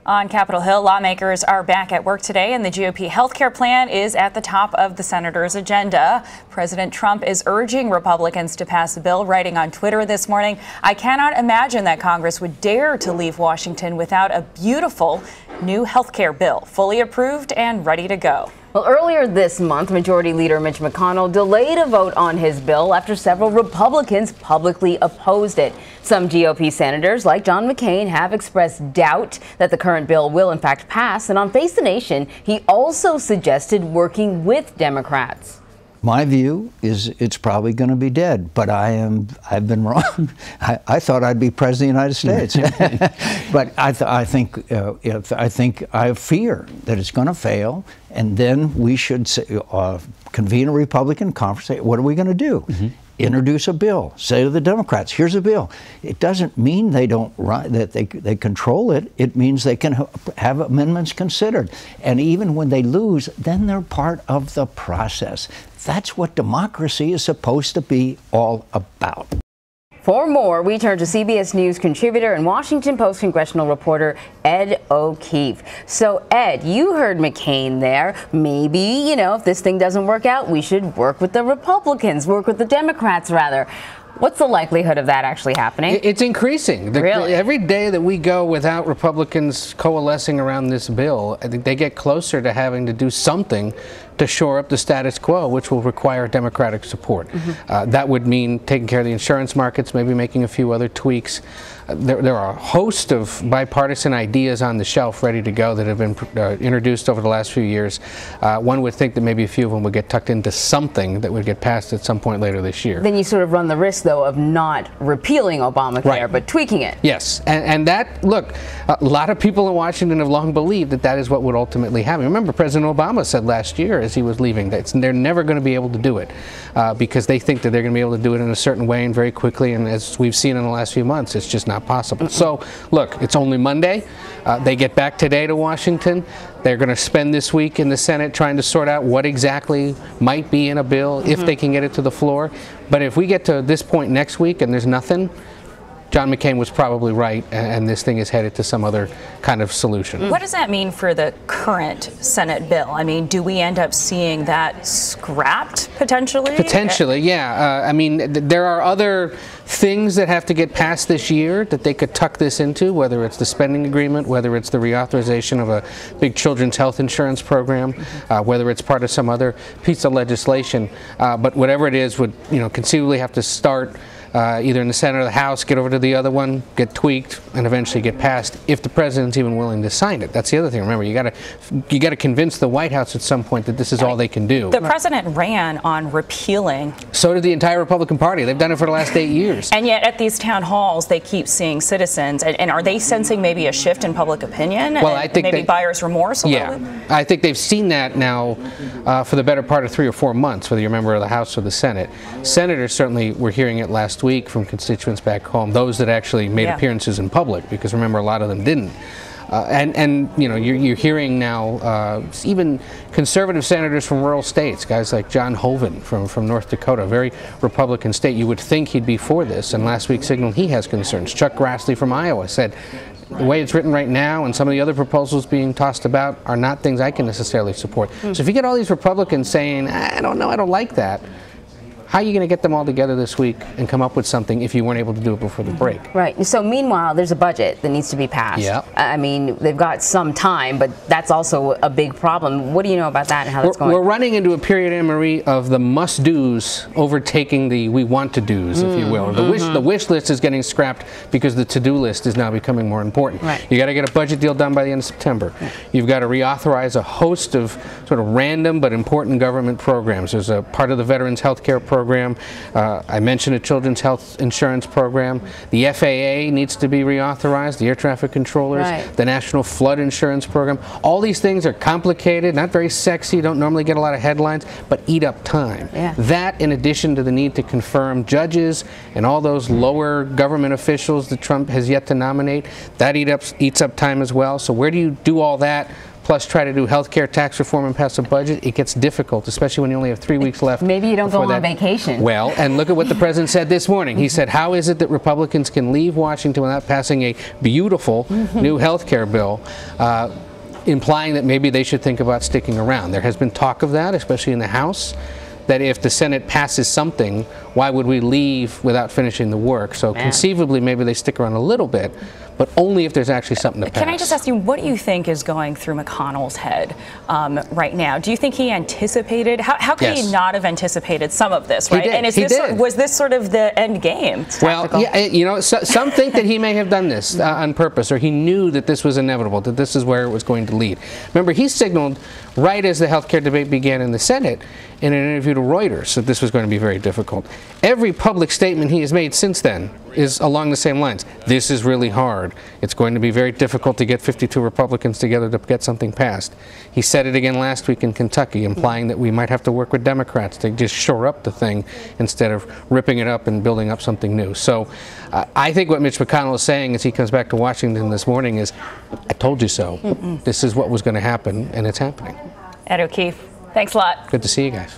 On Capitol Hill, lawmakers are back at work today, and the GOP healthcare plan is at the top of the senators' agenda. President Trump is urging Republicans to pass the bill, writing on Twitter this morning, "I cannot imagine that Congress would dare to leave Washington without a beautiful new healthcare bill, fully approved and ready to go." Well, earlier this month, Majority Leader Mitch McConnell delayed a vote on his bill after several Republicans publicly opposed it. Some GOP senators, like John McCain, have expressed doubt that the current bill will in fact pass. And on Face the Nation, he also suggested working with Democrats. My view is it's probably going to be dead, but I've been wrong. I thought I'd be president of the United States, but I think I fear that it's going to fail, and then we should convene a Republican conference. Say, what are we going to do? Introduce a bill. Say to the Democrats, here's a bill. It doesn't mean they don't that they control it. It means they can have amendments considered. And even when they lose, then they're part of the process. That's what democracy is supposed to be all about. For more, we turn to CBS News contributor and Washington Post congressional reporter Ed O'Keefe. So, Ed, you heard McCain there. Maybe, if this thing doesn't work out, we should work with the Republicans, work with the Democrats, rather. What's the likelihood of that actually happening? It's increasing. Really? Every day that we go without Republicans coalescing around this bill, I think they get closer to having to do something to shore up the status quo, which will require Democratic support. That would mean taking care of the insurance markets, maybe making a few other tweaks. There are a host of bipartisan ideas on the shelf ready to go that have been introduced over the last few years. One would think that maybe a few of them would get tucked into something that would get passed at some point later this year. Then you sort of run the risk, though, of not repealing Obamacare, right, but tweaking it. Yes, and that, look, a lot of people in Washington have long believed that that is what would ultimately happen. Remember, President Obama said last year as he was leaving that they're never going to be able to do it because they think that they're going to be able to do it in a certain way and very quickly, and as we've seen in the last few months, it's just not possible. So, look, it's only Monday. They get back today to Washington. They're going to spend this week in the Senate trying to sort out what exactly might be in a bill, if they can get it to the floor. But if we get to this point next week and there's nothing, John McCain was probably right, and this thing is headed to some other kind of solution. What does that mean for the current Senate bill? I mean, do we end up seeing that scrapped potentially? Potentially, yeah. I mean, there are other things that have to get passed this year that they could tuck this into, whether it's the spending agreement, whether it's the reauthorization of a big children's health insurance program, whether it's part of some other piece of legislation. But whatever it is would, conceivably have to start either in the Senate or the House, get over to the other one, get tweaked, and eventually get passed if the president's even willing to sign it. That's the other thing. Remember, you got to convince the White House at some point that this is all they can do. The president ran on repealing. So did the entire Republican Party. They've done it for the last 8 years. And yet at these town halls, they keep seeing citizens. And are they sensing maybe a shift in public opinion? Well, and I think maybe buyer's remorse a little bit? I think they've seen that now for the better part of 3 or 4 months, whether you're a member of the House or the Senate. Senators certainly were hearing it last week from constituents back home, those that actually made appearances in public, because remember, a lot of them didn't. You're hearing now even conservative senators from rural states, guys like John Hoeven from North Dakota, a very Republican state. You would think he'd be for this, and last week signaled he has concerns. Chuck Grassley from Iowa said, the way it's written right now and some of the other proposals being tossed about are not things I can necessarily support. So if you get all these Republicans saying, I don't know, I don't like that, how are you going to get them all together this week and come up with something if you weren't able to do it before the break? Right. So meanwhile, there's a budget that needs to be passed. Yeah. I mean, they've got some time, but that's also a big problem. What do you know about that and how that's going? We're running into a period, Anne-Marie, of the must-dos overtaking the we-want-to-dos, if you will. The wish list is getting scrapped because the to-do list is now becoming more important. Right. You got to get a budget deal done by the end of September. You've got to reauthorize a host of sort of random but important government programs. There's a part of the Veterans Health Care Program. I mentioned a children's health insurance program. The FAA needs to be reauthorized, the air traffic controllers, the National Flood Insurance Program. All these things are complicated, not very sexy, don't normally get a lot of headlines, but eat up time. That, in addition to the need to confirm judges and all those lower government officials that Trump has yet to nominate, that eats up time as well. So where do you do all that plus try to do health care, tax reform, and pass a budget, it gets difficult, especially when you only have 3 weeks left. Maybe you don't go on vacation. Well, and look at what the president said this morning. He said, how is it that Republicans can leave Washington without passing a beautiful new health care bill, implying that maybe they should think about sticking around. There has been talk of that, especially in the House, that if the Senate passes something, why would we leave without finishing the work? So conceivably, maybe they stick around a little bit, but only if there's actually something to pass. Can I just ask you, what do you think is going through McConnell's head right now? Do you think he anticipated, how could he not have anticipated some of this, right? He did. And is was this sort of the end game? Well, yeah, you know, some think that he may have done this on purpose, or he knew that this was inevitable, that this is where it was going to lead. Remember, he signaled right as the health care debate began in the Senate in an interview to Reuters that this was going to be very difficult. Every public statement he has made since then is along the same lines. This is really hard. It's going to be very difficult to get 52 Republicans together to get something passed. He said it again last week in Kentucky, implying that we might have to work with Democrats to just shore up the thing instead of ripping it up and building up something new. So I think what Mitch McConnell is saying as he comes back to Washington this morning is, I told you so. This is what was going to happen, and it's happening. Ed O'Keefe, thanks a lot. Good to see you guys.